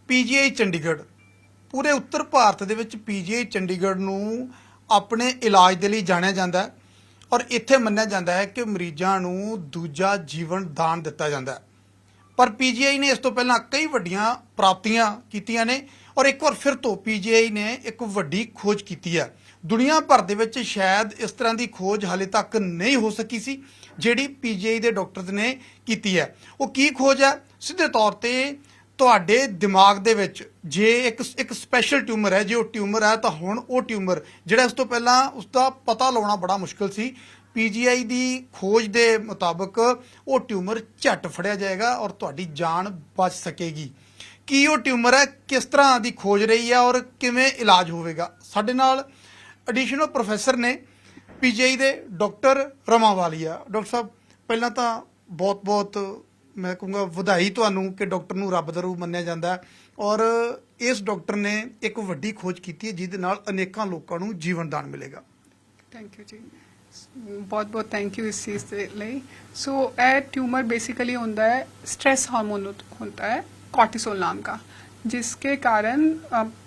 PGI Chandigarh ਪੂਰੇ ਉੱਤਰ ਭਾਰਤ ਦੇ ਵਿੱਚ ਪੀਜੀਆਈ ਚੰਡੀਗੜ੍ਹ ਨੂੰ ਆਪਣੇ ਇਲਾਜ ਦੇ ਲਈ ਜਾਣਿਆ ਜਾਂਦਾ ਹੈ ਔਰ ਇੱਥੇ ਮੰਨਿਆ ਜਾਂਦਾ ਹੈ ਕਿ ਮਰੀਜ਼ਾਂ ਨੂੰ ਦੂਜਾ ਜੀਵਨ ਦਾਨ ਦਿੱਤਾ ਜਾਂਦਾ ਹੈ। ਪਰ ਪੀਜੀਆਈ ਨੇ ਇਸ ਤੋਂ ਪਹਿਲਾਂ ਕਈ ਵੱਡੀਆਂ ਪ੍ਰਾਪਤੀਆਂ ਕੀਤੀਆਂ ਨੇ ਔਰ ਇੱਕ ਵਾਰ ਫਿਰ ਤੋਂ ਪੀਜੀਆਈ ਨੇ ਇੱਕ ਵੱਡੀ ਖੋਜ ਕੀਤੀ ਹੈ। ਦੁਨੀਆ ਭਰ ਦੇ ਵਿੱਚ ਸ਼ਾਇਦ ਇਸ ਤਰ੍ਹਾਂ ਦੀ ਖੋਜ ਹਾਲੇ ਤੱਕ ਨਹੀਂ ਹੋ ਸਕੀ ਸੀ ਜਿਹੜੀ ਪੀਜੀਆਈ ਦੇ ਡਾਕਟਰਸ ਨੇ ਕੀਤੀ ਹੈ। ਉਹ ਕੀ ਖੋਜ ਹੈ? ਸਿੱਧੇ ਤੌਰ ਤੇ ਤੁਹਾਡੇ ਦਿਮਾਗ ਦੇ ਵਿੱਚ ਜੇ ਇੱਕ ਸਪੈਸ਼ਲ ਟਿਊਮਰ ਹੈ, ਜੇ ਉਹ ਟਿਊਮਰ ਹੈ ਤਾਂ ਹੁਣ ਉਹ ਟਿਊਮਰ ਜਿਹੜਾ ਇਸ ਤੋਂ ਪਹਿਲਾਂ ਉਸ ਦਾ ਪਤਾ ਲਾਉਣਾ ਬੜਾ ਮੁਸ਼ਕਲ ਸੀ, ਪੀਜੀਆਈ ਦੀ ਖੋਜ ਦੇ ਮੁਤਾਬਕ ਉਹ ਟਿਊਮਰ ਝੱਟ ਫੜਿਆ ਜਾਏਗਾ ਔਰ ਤੁਹਾਡੀ ਜਾਨ ਬਚ ਸਕੇਗੀ। ਕੀ ਉਹ ਟਿਊਮਰ ਹੈ, ਕਿਸ ਤਰ੍ਹਾਂ ਦੀ ਖੋਜ ਰਹੀ ਹੈ ਔਰ ਕਿਵੇਂ ਇਲਾਜ ਹੋਵੇਗਾ? ਸਾਡੇ ਨਾਲ ਐਡੀਸ਼ਨਲ ਪ੍ਰੋਫੈਸਰ ਨੇ ਪੀਜੀਆਈ ਦੇ ਡਾਕਟਰ ਰਮਾ ਵਾਲੀਆ। ਡਾਕਟਰ ਸਾਹਿਬ, ਪਹਿਲਾਂ ਤਾਂ ਬਹੁਤ ਬਹੁਤ ਮੈਂ ਕਹੂੰਗਾ ਵਧਾਈ ਤੁਹਾਨੂੰ ਕਿ ਡਾਕਟਰ ਨੂੰ ਰੱਬ ਦਾ ਰੂਪ ਮੰਨਿਆ ਜਾਂਦਾ ਹੈ ਔਰ ਇਸ ਡਾਕਟਰ ਨੇ ਇੱਕ ਵੱਡੀ ਖੋਜ ਕੀਤੀ ਹੈ ਜਿਹਦੇ ਨਾਲ ਅਨੇਕਾਂ ਲੋਕਾਂ ਨੂੰ ਜੀਵਨ ਦਾਨ ਮਿਲੇਗਾ। ਥੈਂਕ ਯੂ ਜੀ, ਬਹੁਤ ਬਹੁਤ ਥੈਂਕ ਯੂ ਇਸ चीज़ ਦੇ ਲਈ। सो ਇਹ ट्यूमर बेसिकली होता है स्ट्रेस हार्मोन होता है कॉर्टिसोल नाम का, जिसके कारण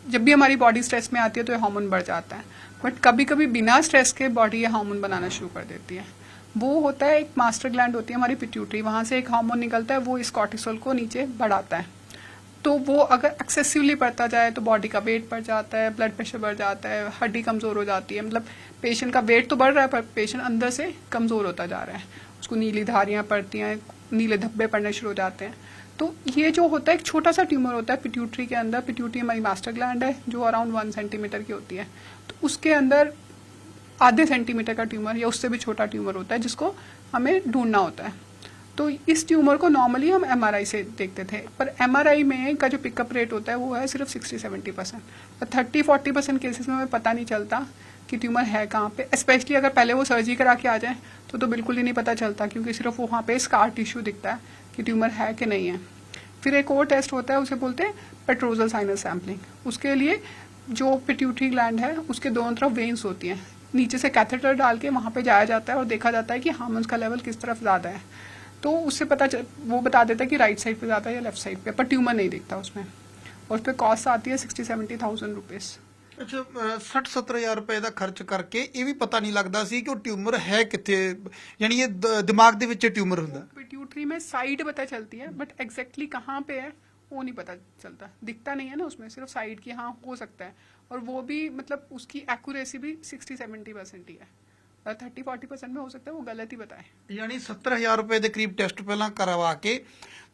जब भी हमारी बॉडी स्ट्रेस में आती है तो ये हार्मोन बढ़ जाता है। बट कभी कभी बिना स्ट्रेस के बॉडी ये हार्मोन बनाना शुरू कर देती है। वो होता है एक मास्टर ग्लैंड होती है हमारी पिट्यूटरी, वहाँ से एक हार्मोन निकलता है, वो इस कॉर्टिसोल को नीचे बढ़ाता है। तो वो अगर एक्सेसिवली बढ़ता जाए तो बॉडी का वेट बढ़ जाता है, ब्लड प्रेशर बढ़ जाता है, हड्डी कमज़ोर हो जाती है। मतलब पेशेंट का वेट तो बढ़ रहा है पर पेशेंट अंदर से कमज़ोर होता जा रहा है, उसको नीली धारियाँ पड़ती हैं, नीले धब्बे पड़ने शुरू हो जाते हैं। तो ये जो होता है एक छोटा सा ट्यूमर होता है पिट्यूटरी के अंदर। पिट्यूटरी हमारी मास्टर ग्लैंड है जो अराउंड 1 सेंटीमीटर की होती है। तो उसके अंदर आधे सेंटीमीटर का ट्यूमर या उससे भी छोटा ट्यूमर होता है जिसको हमें ढूंढना होता है। तो इस ट्यूमर को नॉर्मली हम एमआरआई से देखते थे, पर एमआरआई में का जो पिकअप रेट होता है वो है सिर्फ 60-70%। पर 30-40% केसेस में हमें पता नहीं चलता कि ट्यूमर है कहाँ पे। स्पेशली अगर पहले वो सर्जरी करा के आ जाए तो बिल्कुल ही नहीं पता चलता, क्योंकि सिर्फ वहाँ पे स्कार टिश्यू दिखता है कि ट्यूमर है कि नहीं है। फिर एक और टेस्ट होता है, उसे बोलते हैं पेट्रोजल साइनस सैम्पलिंग। उसके लिए जो पिट्यूटरी ग्लैंड है उसके दोनों तरफ वेन्स होती हैं, नीचे से कैथेटर डाल के वहाँ पे जाया जाता है और देखा जाता है कि हार्मोन्स का लेवल किस तरफ ज़्यादा है। तो उससे वो बता देता है कि राइट साइड पे ज़्यादा है या लेफ्ट साइड पे, पर ट्यूमर नहीं दिखता उसमें। और उस पर कॉस्ट आती है 60-70,000 रुपीज़। अच्छा, 60-70 हज़ार रुपए का खर्च करके ये भी पता नहीं लगता सी कि वो ट्यूमर है कितने, यानी ये दिमाग दे विच ट्यूमर हुंदा। पिट्यूटरी में साइड पता चलती है बट एग्जैक्टली कहाँ पे है वो नहीं पता चलता, दिखता नहीं है ना उसमें, सिर्फ साइड की हाँ हो सकता है। और वो भी मतलब उसकी एक्यूरेसी भी 60-70% ही है, 30-40% में हो सकता है वो गलत ही बताए। यानी 70,000 रुपए ਦੇ ਕਰੀਬ ਟੈਸਟ ਪਹਿਲਾਂ ਕਰਵਾ ਕੇ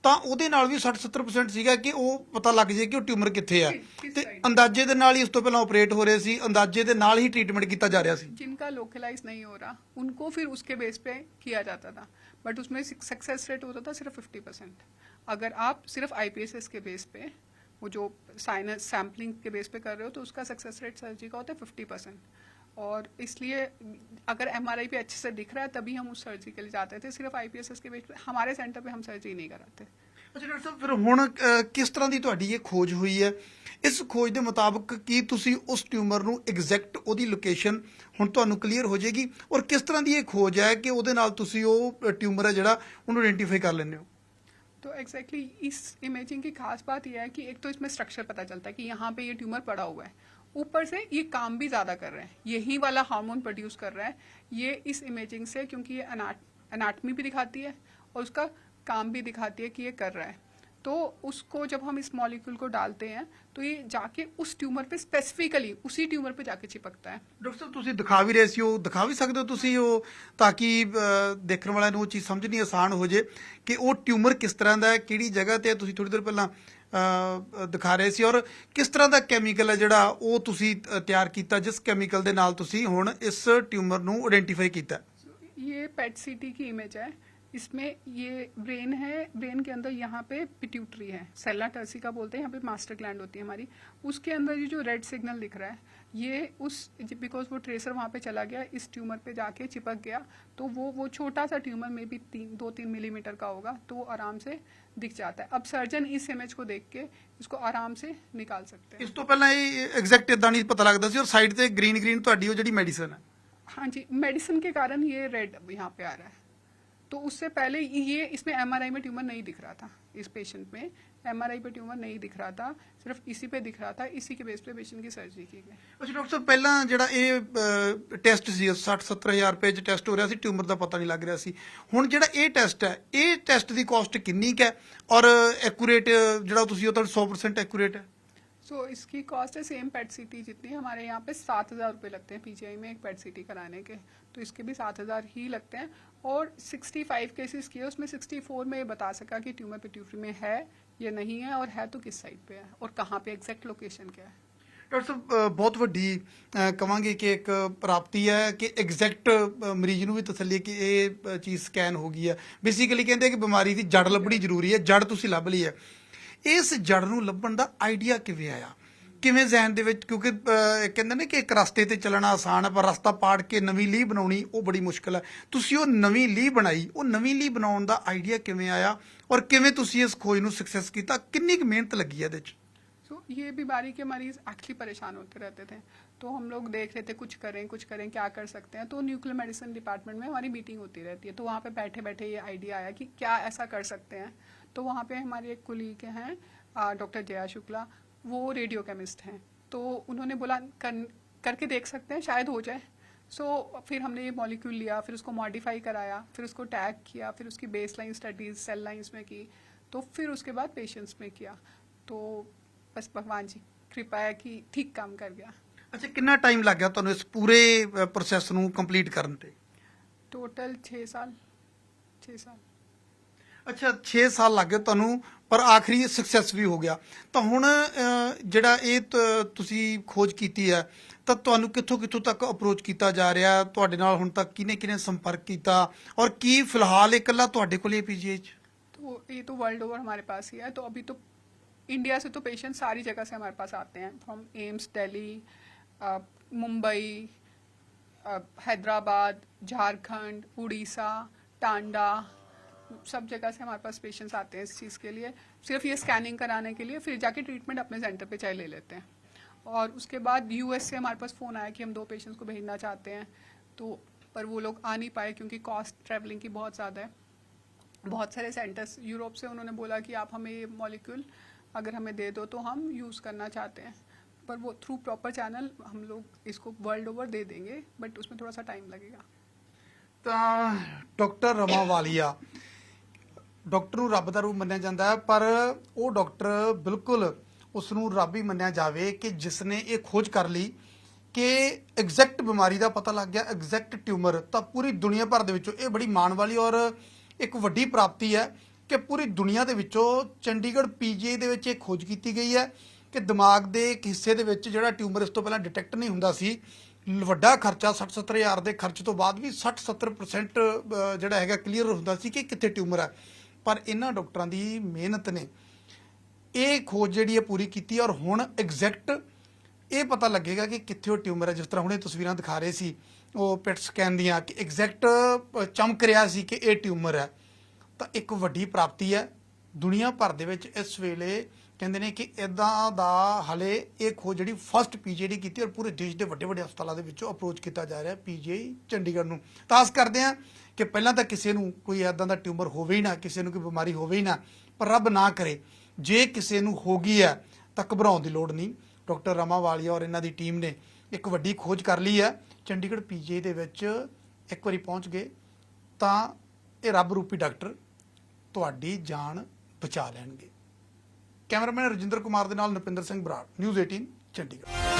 ਤਾਂ ਉਹਦੇ ਨਾਲ ਵੀ 60-70% ਸੀਗਾ ਕਿ ਉਹ ਪਤਾ ਲੱਗ ਜੇ ਕਿ ਉਹ ਟਿਊਮਰ ਕਿੱਥੇ ਆ ਤੇ ਅੰਦਾਜ਼ੇ ਦੇ ਨਾਲ ਹੀ ਉਸ ਤੋਂ ਪਹਿਲਾਂ ਆਪਰੇਟ ਹੋ ਰਹੇ ਸੀ, ਅੰਦਾਜ਼ੇ ਦੇ ਨਾਲ ਹੀ ਟ੍ਰੀਟमेंट ਕੀਤਾ ਜਾ ਰਿਹਾ ਸੀ। जिनका लोकलाइज नहीं हो रहा उनको फिर उसके बेस पे किया जाता था, बट उसमें सक्सेस रेट होता था सिर्फ 50%। अगर आप सिर्फ आईपीएसएस के बेस पे वो जो साइनस सैम्पलिंग के बेस पे कर रहे हो तो उसका सक्सेस रेट सर्जरी का होता है 50%। और इसलिए अगर एमआरआई पे अच्छे से दिख रहा है तभी हम उस सर्जरी के लिए जाते थे। सिर्फ आईपीएसएस के बेस पे हमारे सेंटर पे हम सर्जरी नहीं कराते। ਅੱਛਾ ਡਾਕਟਰ ਸਾਹਿਬ, ਫਿਰ ਹੁਣ ਕਿਸ ਤਰ੍ਹਾਂ ਦੀ ਤੁਹਾਡੀ ਇਹ ਖੋਜ ਹੋਈ ਹੈ? ਇਸ ਖੋਜ ਦੇ ਮੁਤਾਬਕ ਕੀ ਤੁਸੀਂ ਉਸ ਟਿਊਮਰ ਨੂੰ ਐਗਜ਼ੈਕਟ ਉਹਦੀ ਲੋਕੇਸ਼ਨ ਹੁਣ ਤੁਹਾਨੂੰ ਕਲੀਅਰ ਹੋ ਜਾਏਗੀ ਔਰ ਕਿਸ ਤਰ੍ਹਾਂ ਦੀ ਇਹ ਖੋਜ ਹੈ ਕਿ ਉਹਦੇ ਨਾਲ ਤੁਸੀਂ ਉਹ ਟਿਊਮਰ ਹੈ ਜਿਹੜਾ ਉਹਨੂੰ ਆਇਡੈਂਟੀਫਾਈ ਕਰ ਲੈਂਦੇ ਹੋ? तो एग्जैक्टली इस इमेजिंग की खास बात यह है कि एक तो इसमें स्ट्रक्चर पता चलता है कि यहाँ पे ये ट्यूमर पड़ा हुआ है, ऊपर से ये काम भी ज़्यादा कर रहे हैं, यही वाला हार्मोन प्रोड्यूस कर रहा है ये इस इमेजिंग से, क्योंकि ये एनाटमी भी दिखाती है और उसका काम भी दिखाती है कि ये कर रहा है। तो उसको जब हम इस मॉलिक्यूल को डालते हैं तो ये जाके उस ट्यूमर पे स्पेसिफिकली उसी ट्यूमर पे जाके चिपकता है। ਡਾਕਟਰ ਸਾਹਿਬ, ਤੁਸੀਂ ਦਿਖਾ ਵੀ ਰਹੇ ਸੀ, ਉਹ ਦਿਖਾ ਵੀ ਸਕਦੇ ਹੋ ਤੁਸੀਂ ਉਹ, ਤਾਂ ਕਿ ਦੇਖਣ ਵਾਲਿਆਂ ਨੂੰ ਉਹ ਚੀਜ਼ ਸਮਝਣੀ ਆਸਾਨ ਹੋ ਜੇ ਕਿ ਉਹ ਟਿਊਮਰ ਕਿਸ ਤਰ੍ਹਾਂ ਦਾ ਹੈ, ਕਿਹੜੀ ਜਗ੍ਹਾ ਤੇ ਹੈ। ਤੁਸੀਂ ਥੋੜੀ ਦੇਰ ਪਹਿਲਾਂ ਦਿਖਾ ਰਹੇ ਸੀ ਔਰ ਕਿਸ ਤਰ੍ਹਾਂ ਦਾ ਕੈਮੀਕਲ ਹੈ ਜਿਹੜਾ ਉਹ ਤੁਸੀਂ ਤਿਆਰ ਕੀਤਾ, ਜਿਸ ਕੈਮੀਕਲ ਦੇ ਨਾਲ ਤੁਸੀਂ ਹੁਣ ਇਸ ਟਿਊਮਰ ਨੂੰ ਆਇਡੈਂਟੀਫਾਈ ਕੀਤਾ। ये पेट सीटी की इमेज है, इसमें ये ब्रेन है, ब्रेन के अंदर यहाँ पे पिट्यूटरी है, सेल्ला टर्सिका बोलते हैं, यहाँ पे मास्टर ग्लैंड होती है हमारी। उसके अंदर ये जो रेड सिग्नल दिख रहा है ये उस बिकॉज वो ट्रेसर वहाँ पे चला गया, इस ट्यूमर पे जाके चिपक गया, तो वो छोटा सा ट्यूमर में भी 2-3 मिलीमीटर का होगा, तो वो आराम से दिख जाता है। अब सर्जन इस इमेज को देख के इसको आराम से निकाल सकते हैं। ਇਸ ਤੋਂ ਪਹਿਲਾਂ ਇਹ ਐਗਜ਼ੈਕਟ ਇਦਾਂ ਨਹੀਂ ਪਤਾ ਲੱਗਦਾ ਸੀ ਔਰ ਸਾਈਡ ਤੇ ਗ੍ਰੀਨ ਤੁਹਾਡੀ ਉਹ ਜਿਹੜੀ ਮੈਡੀਸਨ ਹੈ। हाँ जी, मेडिसिन के कारण ये रेड यहाँ पे आ रहा है। तो उससे पहले ये इसमें एमआरआई में ट्यूमर नहीं दिख रहा था इस पेशेंट में, MRI पे ट्यूमर नहीं दिख रहा था, सिर्फ इसी पे दिख रहा था, इसी के बेस पे पेशेंट की सर्जरी की गई। ਅੱਛਾ ਡਾਕਟਰ ਸਾਹਿਬ, ਪਹਿਲਾਂ ਜਿਹੜਾ ਇਹ ਟੈਸਟ ਸੀ 60-70 ਹਜ਼ਾਰ ਰੁਪਏ 'ਚ ਟੈਸਟ ਹੋ ਰਿਹਾ ਸੀ, ਟਿਊਮਰ ਦਾ ਪਤਾ ਨਹੀਂ ਲੱਗ ਰਿਹਾ ਸੀ। ਹੁਣ ਜਿਹੜਾ ਇਹ ਟੈਸਟ ਹੈ, ਇਹ ਟੈਸਟ ਦੀ ਕਾਸਟ ਕਿੰਨੀ ਕੁ ਹੈ ਔਰ ਐਕੂਰੇਟ ਜਿਹੜਾ ਤੁਸੀਂ ਉਹ ਤਾਂ 100% ਐਕੂਰੇਟ ਹੈ? सो इसकी कॉस्ट है सेम पेट सीटी जितनी, हमारे यहाँ पे 7,000 रुपये लगते हैं PGI में एक पेट सीटी कराने के, तो इसके भी 7,000 ही लगते हैं। और 65 केसेस किए, उसमें 64 में ये बता सका कि ट्यूमर पिट्यूटरी में है या नहीं है, और है तो किस साइड पे है और कहाँ पे एग्जैक्ट लोकेशन क्या है। ਡਾਕਟਰ ਸਾਹਿਬ, ਬਹੁਤ ਵੱਡੀ ਕਵਾਂਗੇ ਕਿ ਇੱਕ ਪ੍ਰਾਪਤੀ ਹੈ ਕਿ ਐਗਜ਼ੈਕਟ ਮਰੀਜ਼ ਨੂੰ ਵੀ ਤਸੱਲੀ ਕਿ ਇਹ ਚੀਜ਼ ਸਕੈਨ ਹੋ ਗਈ ਹੈ। ਬੇਸਿਕਲੀ ਕਹਿੰਦੇ ਕਿ ਬਿਮਾਰੀ ਦੀ ਜੜ ਲੱਭਣੀ ਜ਼ਰੂਰੀ ਹੈ, ਜੜ ਤੁਸੀਂ ਲੱਭ ਲਈ ਹੈ। ਇਸ ਜੜ ਨੂੰ ਲੱਭਣ ਦਾ ਆਈਡੀਆ ਕਿਵੇਂ ਆਇਆ, ਕਿਵੇਂ ਜ਼ਹਿਨ ਦੇ ਵਿੱਚ? ਕਿਉਂਕਿ ਕਹਿੰਦੇ ਨੇ ਕਿ ਇੱਕ ਰਸਤੇ ਤੇ ਚੱਲਣਾ ਆਸਾਨ ਹੈ, ਪਰ ਰਸਤਾ ਪਾੜ ਕੇ ਨਵੀਂ ਲੀਹ ਬਣਾਉਣੀ ਉਹ ਬੜੀ ਮੁਸ਼ਕਲ ਹੈ। ਤੁਸੀਂ ਉਹ ਨਵੀਂ ਲੀਹ ਬਣਾਈ, ਉਹ ਨਵੀਂ ਲੀਹ ਬਣਾਉਣ ਦਾ ਆਈਡੀਆ ਕਿਵੇਂ ਆਇਆ ਔਰ ਕਿਵੇਂ ਤੁਸੀਂ ਇਸ ਖੋਜ ਨੂੰ ਸਕਸੈਸ ਕੀਤਾ? ਕਿੰਨੀ ਕੁ ਮਿਹਨਤ ਲੱਗੀ ਹੈ ਇਹਦੇ 'ਚ? सो ये बीमारी के मरीज एक्चुअली परेशान होते रहते थे, तो हम लोग देख रहे थे कुछ करें क्या कर सकते हैं। तो न्यूक्लियर मेडिसिन डिपार्टमेंट में हमारी मीटिंग होती रहती है, तो वहाँ पे बैठे बैठे ये आइडिया आया कि क्या ऐसा कर सकते हैं। तो वहाँ पे हमारे एक कुलीग हैं डॉक्टर जया शुक्ला, वो रेडियो केमिस्ट हैं, तो उन्होंने बोला करके देख सकते हैं, शायद हो जाए। सो फिर हमने ये मॉलिक्यूल लिया, फिर उसको मॉडिफाई कराया, फिर उसको टैग किया, फिर उसकी baseline studies cell lines में की, तो फिर उसके बाद पेशेंट्स में किया। तो बस भगवान जी कृपा है कि ठीक काम कर गया। ਅੱਛਾ, ਕਿੰਨਾ ਟਾਈਮ ਲੱਗ ਗਿਆ ਤੁਹਾਨੂੰ ਇਸ ਪੂਰੇ ਪ੍ਰੋਸੈਸ ਨੂੰ ਕੰਪਲੀਟ ਕਰਨ ਤੇ? टोटल 6 साल। ਅੱਛਾ, 6 ਸਾਲ ਲੱਗ ਗਏ ਤੁਹਾਨੂੰ, ਪਰ ਆਖਰੀ ਸਕਸੈਸ ਵੀ ਹੋ ਗਿਆ। ਤਾਂ ਹੁਣ ਜਿਹੜਾ ਇਹ ਤੁਸੀਂ ਖੋਜ ਕੀਤੀ ਹੈ, ਤਾਂ ਤੁਹਾਨੂੰ ਕਿੱਥੋਂ ਕਿੱਥੋਂ ਤੱਕ ਅਪਰੋਚ ਕੀਤਾ ਜਾ ਰਿਹਾ? ਤੁਹਾਡੇ ਨਾਲ ਹੁਣ ਤੱਕ ਕਿਹਨੇ ਸੰਪਰਕ ਕੀਤਾ ਔਰ ਕੀ ਫਿਲਹਾਲ ਇਹ ਇਕੱਲਾ ਤੁਹਾਡੇ ਕੋਲ ਹੀ PGI 'ਚ? तो ये तो वर्ल्ड ओवर हमारे पास ही है। तो अभी तो इंडिया से तो पेशेंट सारी जगह से हमारे पास आते हैं, फ्रॉम एम्स दिल्ली, मुंबई, हैदराबाद, झारखंड, उड़ीसा, टांडा, सब जगह से हमारे पास पेशेंट्स आते हैं इस चीज़ के लिए, सिर्फ ये स्कैनिंग कराने के लिए। फिर जाके ट्रीटमेंट अपने सेंटर पे चाहे ले लेते हैं। और उसके बाद US से हमारे पास फ़ोन आया कि हम 2 पेशेंट्स को भेजना चाहते हैं, तो पर वो लोग आ नहीं पाए क्योंकि कॉस्ट ट्रैवलिंग की बहुत ज़्यादा है। बहुत सारे सेंटर्स यूरोप से उन्होंने बोला कि आप हमें ये मॉलिक्यूल अगर हमें दे दो तो हम यूज़ करना चाहते हैं, पर वो थ्रू प्रॉपर चैनल हम लोग इसको वर्ल्ड ओवर दे देंगे, बट उसमें थोड़ा सा टाइम लगेगा। ਤਾਂ ਡਾਕਟਰ ਰਮਾ ਵਾਲੀਆ, ਡਾਕਟਰ ਨੂੰ ਰੱਬ ਦਾ ਰੂਪ ਮੰਨਿਆ ਜਾਂਦਾ ਹੈ, ਪਰ ਉਹ ਡਾਕਟਰ ਬਿਲਕੁਲ ਉਸ ਨੂੰ ਰੱਬ ਹੀ ਮੰਨਿਆ ਜਾਵੇ ਕਿ ਜਿਸ ਨੇ ਇਹ ਖੋਜ ਕਰ ਲਈ ਕਿ ਐਗਜ਼ੈਕਟ ਬਿਮਾਰੀ ਦਾ ਪਤਾ ਲੱਗ ਗਿਆ, ਐਗਜ਼ੈਕਟ ਟਿਊਮਰ। ਤਾਂ ਪੂਰੀ ਦੁਨੀਆ ਭਰ ਦੇ ਵਿੱਚੋਂ ਇਹ ਬੜੀ ਮਾਣ ਵਾਲੀ ਔਰ ਇੱਕ ਵੱਡੀ ਪ੍ਰਾਪਤੀ ਹੈ ਕਿ ਪੂਰੀ ਦੁਨੀਆ ਦੇ ਵਿੱਚੋਂ ਚੰਡੀਗੜ੍ਹ PGI ਦੇ ਵਿੱਚ ਇਹ ਖੋਜ ਕੀਤੀ ਗਈ ਹੈ ਕਿ ਦਿਮਾਗ ਦੇ ਇੱਕ ਹਿੱਸੇ ਦੇ ਵਿੱਚ ਜਿਹੜਾ ਟਿਊਮਰ ਇਸ ਤੋਂ ਪਹਿਲਾਂ ਡਿਟੈਕਟ ਨਹੀਂ ਹੁੰਦਾ ਸੀ, ਵੱਡਾ ਖਰਚਾ 60-70 ਹਜ਼ਾਰ ਦੇ ਖਰਚ ਤੋਂ ਬਾਅਦ ਵੀ 60-70% ਜਿਹੜਾ ਹੈਗਾ ਕਲੀਅਰ ਹੁੰਦਾ ਸੀ ਕਿ ਕਿੱਥੇ ਟਿਊਮਰ ਹੈ। ਪਰ ਇਹਨਾਂ ਡਾਕਟਰਾਂ ਦੀ ਮਿਹਨਤ ਨੇ ਇਹ ਖੋਜ ਜਿਹੜੀ ਹੈ ਪੂਰੀ ਕੀਤੀ ਔਰ ਹੁਣ ਐਗਜ਼ੈਕਟ ਇਹ ਪਤਾ ਲੱਗੇਗਾ ਕਿ ਕਿੱਥੇ ਉਹ ਟਿਊਮਰ ਹੈ। ਜਿਸ ਤਰ੍ਹਾਂ ਹੁਣੇ ਤਸਵੀਰਾਂ ਦਿਖਾ ਰਹੇ ਸੀ ਉਹ ਪੈਟ ਸਕੈਨ ਦੀਆਂ ਕਿ ਐਗਜ਼ੈਕਟ ਚਮਕ ਰਿਹਾ ਸੀ ਕਿ ਇਹ ਟਿਊਮਰ ਹੈ। ਤਾਂ ਇੱਕ ਵੱਡੀ ਪ੍ਰਾਪਤੀ ਹੈ ਦੁਨੀਆ ਭਰ ਦੇ ਵਿੱਚ ਇਸ ਵੇਲੇ। ਕਹਿੰਦੇ ਨੇ ਕਿ ਇੱਦਾਂ ਦਾ ਹਾਲੇ ਇਹ ਖੋਜ ਜਿਹੜੀ ਫਸਟ PGI ਕੀਤੀ ਔਰ ਪੂਰੇ ਦੇਸ਼ ਦੇ ਵੱਡੇ ਵੱਡੇ ਹਸਪਤਾਲਾਂ ਦੇ ਵਿੱਚੋਂ ਅਪਰੋਚ ਕੀਤਾ ਜਾ ਰਿਹਾ PGI ਚੰਡੀਗੜ੍ਹ ਨੂੰ। ਤਾਂ ਆਸ ਕਰਦੇ ਹਾਂ ਕਿ ਪਹਿਲਾਂ ਤਾਂ ਕਿਸੇ ਨੂੰ ਕੋਈ ਇੱਦਾਂ ਦਾ ਟਿਊਮਰ ਹੋਵੇ ਹੀ ਨਾ, ਕਿਸੇ ਨੂੰ ਕੋਈ ਬਿਮਾਰੀ ਹੋਵੇ ਹੀ ਨਾ, ਪਰ ਰੱਬ ਨਾ ਕਰੇ ਜੇ ਕਿਸੇ ਨੂੰ ਹੋ ਗਈ ਹੈ ਤਾਂ ਘਬਰਾਉਣ ਦੀ ਲੋੜ ਨਹੀਂ। ਡਾਕਟਰ ਰਮਾ ਵਾਲੀਆ ਔਰ ਇਹਨਾਂ ਦੀ ਟੀਮ ਨੇ ਇੱਕ ਵੱਡੀ ਖੋਜ ਕਰ ਲਈ ਹੈ। ਚੰਡੀਗੜ੍ਹ PGI ਦੇ ਵਿੱਚ ਇੱਕ ਵਾਰੀ ਪਹੁੰਚ ਗਏ ਤਾਂ ਇਹ ਰੱਬ ਰੂਪੀ ਡਾਕਟਰ ਤੁਹਾਡੀ ਜਾਨ ਬਚਾ ਲੈਣਗੇ। ਕੈਮਰਾਮੈਨ ਰਜਿੰਦਰ ਕੁਮਾਰ ਦੇ ਨਾਲ ਨਪਿੰਦਰ ਸਿੰਘ ਬਰਾੜ, ਨਿਊਜ਼ 18 ਚੰਡੀਗੜ੍ਹ।